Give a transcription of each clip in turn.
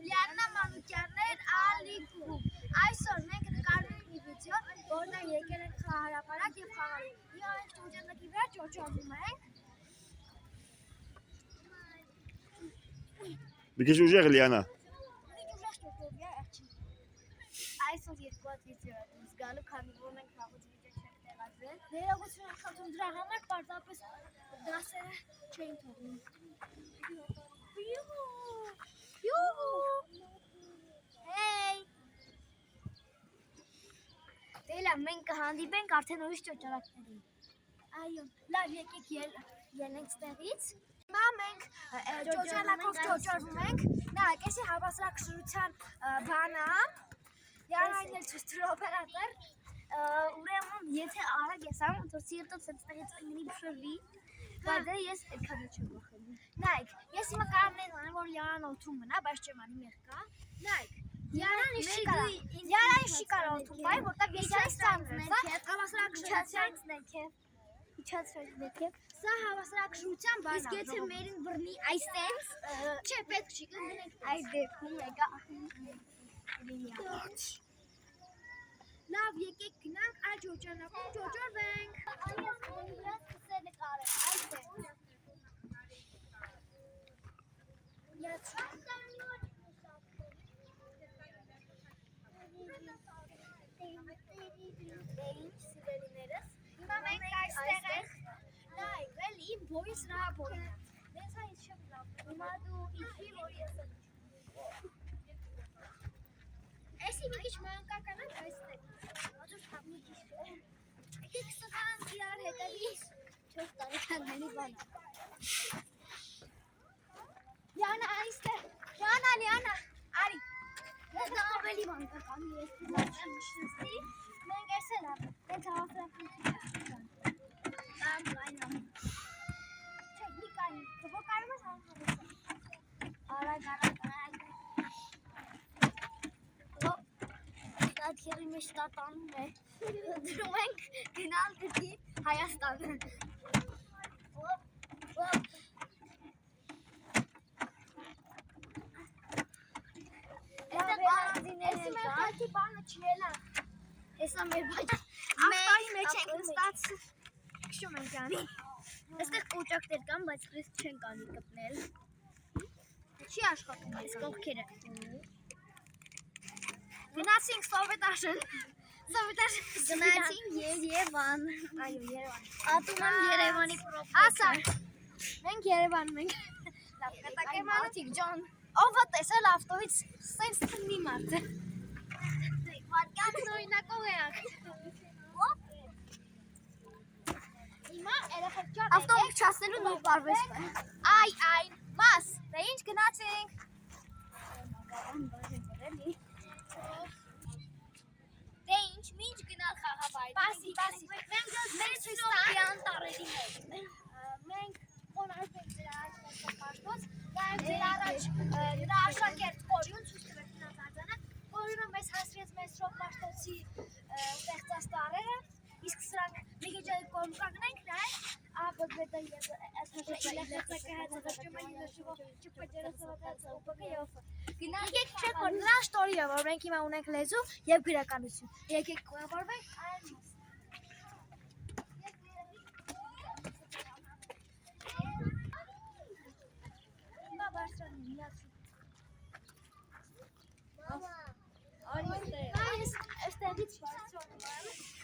Լիաննա Մանուկյաններ Ալիփում։ Այսօր մենք նկարում ենք մի վիդեո, որտեղ եկել ենք խաղահրապարակ եւ խաղալու։ Մենք շրջանակի վրա ճոճովում ենք։ Մի քիչ ուժեղ Լիանա։ Այսօր երկու հատ վիդեո եմ զգալու, քանի որ մենք վաղուց վիդեո չենք տեղադրել։ Ներողություն եմ խնդրում դրա համար, պարզապես դասերը չէին թողնում։ Hey! Դե լավ, մենք կհանդիպենք արդեն ուրիշ ճոճարակներին։ Այո, լավ, եկեք ելնենք ստեղից։ Հիմա մենք ճոճանակով ճոճորվում ենք։ Նայեք, էսի հավասարակշռության բանը է։ Յանային էլ ցույց տուր օպերատոր։ Ուրեմն, եթե արագ ես անում, તો սիրտը ցածտեղից կգնի փշրվի, բայց ես այդքան չեմ վախենում։ Նայեք, ես հիմա կարող եմ անեմ, որ Յանան օդում մնա, բայց չեմ անի մեղքա։ Նայեք, Յանան չի կարող օդում բայ, որտեղ ես այս ծանրն եմ, հավասարակշռության Սա հավասարակշռության բանն է։ Իսկ եթե մերին բռնի այստեղ, չէ, պետք չի կգնենք այս դեպքում եկա։ Լավ, եկեք գնանք այլ ճոճանակով ճոճորվենք։ Այս վրա սկսել նկարել, այստեղ։ Ինչ սիրելիներս, հիմա մենք այստեղ ենք, նայք, էլ իմ բոյս նրա բոյն է, դենց հա ես չեմ լավ, հիմա դու իչվի, որ ես եմ Էսի մի քիչ մանկականանք այստեղ, ոտուր թավնի քիչ եկեք սղանք իրար հետևից 4 տարեկանների բանը Լիանա այստեղ, Լիանա, արի Դա ավելի մանկական ես պիլաչեմ նշնստի, մենք ես էլ ամ, մենք հավասարակշռություն Կամ այն ամ Չեք մի կային, որ կարում ես համհավեսը Արագ Տատքերի մեջ տատանում է Դրում ենք գնալ դրի Հայաստանը Էսի մեր խալքի բանը չելա Էսա մեր բաճ Աղտարի մեջ ենք նստած Կշում ենք անի Էստեղ կոճակներ կան, բայց պրես չեն կանի կպնել Չի աշխատում ես կողքերը Գնացինք Սովետաշն Գնացինք Երևան Այո, Երևան Ատում եմ Երևանի պրոպետը Ասա Մենք Երևանում ենք Լավ, կտակ եմ ատիկ ջան Ով տեսել ավտովից սենց տնի մարդը Վարկյանը նոյնակով է Ավտովիկ չասնելու նով բարվեստ է Այն, մաս, դե ինչ գնացինք Դե ինչ, մինչ գնալ խաղավայրի Մենք սրոպյան տարերի մեջ Մենք խոնարդ ենք դրա այս մոստապաշտոց Նաև դեր առաջ նրա աշակերտ կորյուն ցույց տվեք նազարձանը Կորյունը մեզ հասրեց մեզ սրոպաշտոցի ստեղծած տարերը Իսկ սրանք մի քիչ կոմկագնենք նաև ապոտվետը ես Եկեք չեք որ նրան շտորի է որ մենք հիմա ունենք լեզու և գրականություն Եկեք կողավորվենք այլ մաս Հիմա բարձրանում միացում Այս էստեղից բարձրանում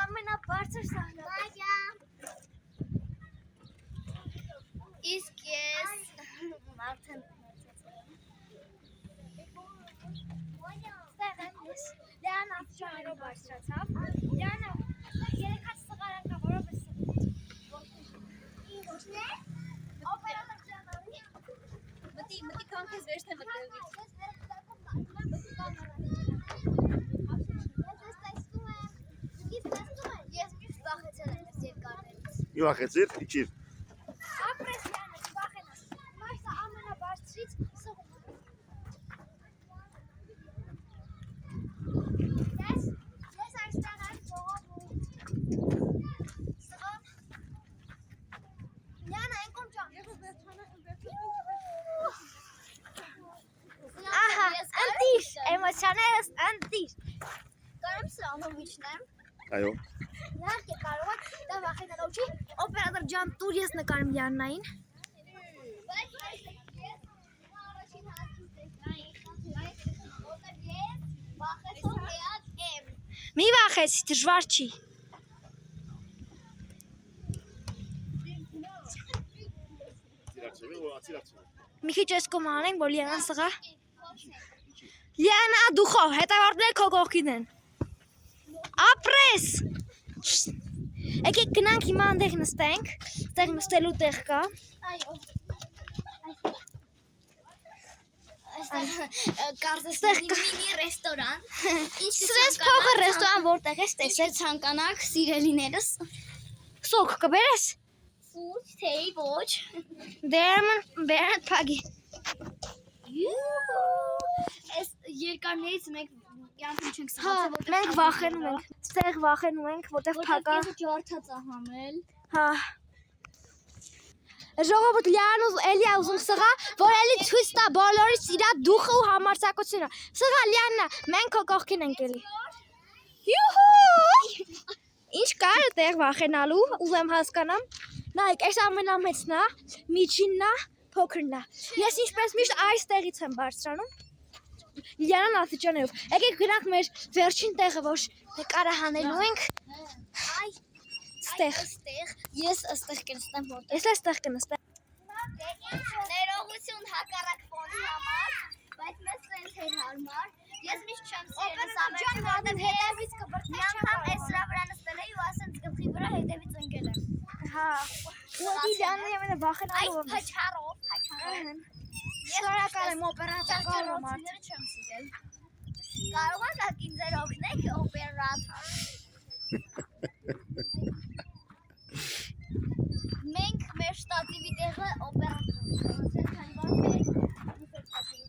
ամենաբարձր սահնապը Իսկ ես մարդեն Ստեղ եմ ես Լիան ատճաներով բարձրացավ Լիանը երեքած սղարանք է որով է սղարանք Օպերատոր ճանարի Մտի կան կեզ վերջն է մտելվից Ես միշտ վախեցել եմ ես երկարներից Մի վախեցիր, իջիր Ապրես Լիանը, չվախենաս Մայսը ամենաբարձրից սղում Ես այստեղ եմ ծողովում Սղում Լիանը, են կոմ ճան Ահա, ընտիր, էմոցիաներս ընտիր։ Կարեմ սրա անհոմիչնեմ։ Այո։ Իհարկե կարող եք, դա վախենալու չի, օպերատոր ջան, տուր ես նկարեմ Լիաննային։ Մի վախեցի, դժվար չի։ Մի քիչ ես կոմանենք, որ Լիանան սղա։ Լիանա, դու խո, հետևորդներ քո կողքին են։ Ապրես։ Եկեք գնանք հիմա այնտեղ նստենք, այդտեղ նստելու տեղ կա։ Այո։ Կարծես մինի ռեստորան։ Սրես փողը ռեստորան որտեղ ես տեսել ցանկանաք սիրելիներս։ Սոկ կբերես։ Սուրճ, թեյ, ոչ։ Դերմն փագի։ Այս երկարներից մեկ կյանքում չենք սխալցել, որտեղ մենք վախենում ենք։ Ստեղ վախենում ենք, որտեղ փակա։ Որտեղ ջարդած է համել։ Հա։ Ժողովուրդ Լիանն էլի է ուզում սղա, որ էլի ցույց տա բոլորից իր դուխը ու համարձակությունը։ Սղա Լիաննա, մենք քո կողքին ենք էլի։ Յուհու! Ինչ կար այդտեղ վախենալու, ուզեմ հասկանամ։ Նայեք, այս ամենամեծն է, միջինն է, փոքրն է։ Ես ինչպես միշտ այստեղից եմ բարձրանում։ Լիանան աստիճաններով։ Եկեք գնանք մեր վերջին տեղը, որ նկարը հանելու ենք։ Այ ստեղ։ Ես այստեղ կնստեմ որտեղ։ Ես այստեղ կնստեմ։ Ներողություն հակառակ ֆոնի համար, բայց մեզ սենց էր հարմար։ Ես միշտ չեմ սիրել սամեջան, որտեղ հետևից կբրդի անգամ այս սրա վրա նստել էի ու ասենց գլխի վրա հետևից ընկել եմ։ Հա։ Ու Լիանն եմենը վախենալու որ։ Այս փաչարով։ Շնորհակալ եմ օպերատոր կողմից։ Չեմ սիրել։ Կարող եք ինձ օգնեք օպերատոր։ Մենք մեր շտատիվի տեղը օպերատոր։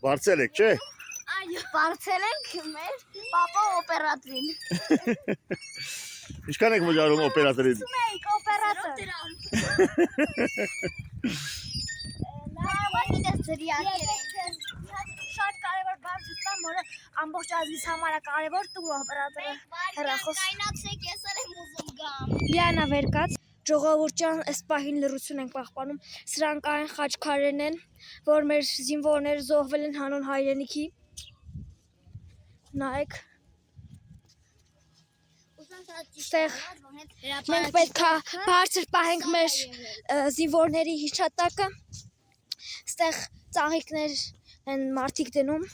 Բարձել եք, չէ։ Այո, բարձել ենք մեր պապա օպերատորին։ Ինչքան եք վճարում օպերատորին։ Մենք օպերատոր։ Շատ կարևոր բան ցույց որը ամբողջ ազգիս համար է կարևոր տուր օպերատորը հեռախոս։ Կայնացեք, ես էլ եմ ուզում գամ։ Լիանա վեր կաց, ժողովուրդ ջան, այս պահին լռություն ենք պահպանում։ Սրանք այն խաչքարերն են, որ մեր զինվորները զոհվել են հանուն հայրենիքի։ Նայեք։ Ստեղ մենք պետք է բարձր պահենք մեր զինվորների հիշատակը։ Ստեղ ծաղիկներ են մարդիկ դնում։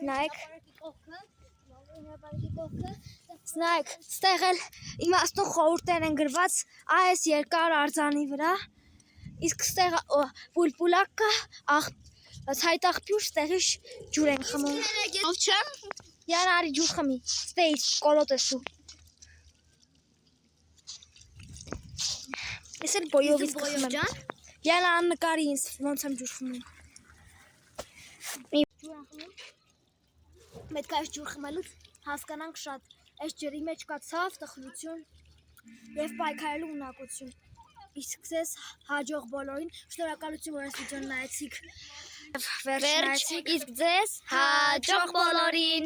Նայեք։ Նայեք, ստեղ էլ իմաստուն խորհուրդներ են գրված այս երկար արձանի վրա։ Իսկ ստեղ պուլպուլակ կա, ցայտաղբյուր, ստեղի ջուր են խմում։ Ով չեմ։ Յան արի ջուր խմի, ստեղից կոլոտ ես դու։ Ես էլ բոյովից կխմեմ։ Յան աննկարի ինձ ոնց եմ ջուր խմում։ Պետք է այս ջուր խմելուց հասկանանք շատ, այս ջրի մեջ կա ցավ, տխրություն և պայքարելու ունակություն։ Իսկ ձեզ հաջող բոլորին, շնորհակալություն, որ այս վիդեոն նայեցիք։ Վերջ, իսկ ձեզ հաջող բոլորին։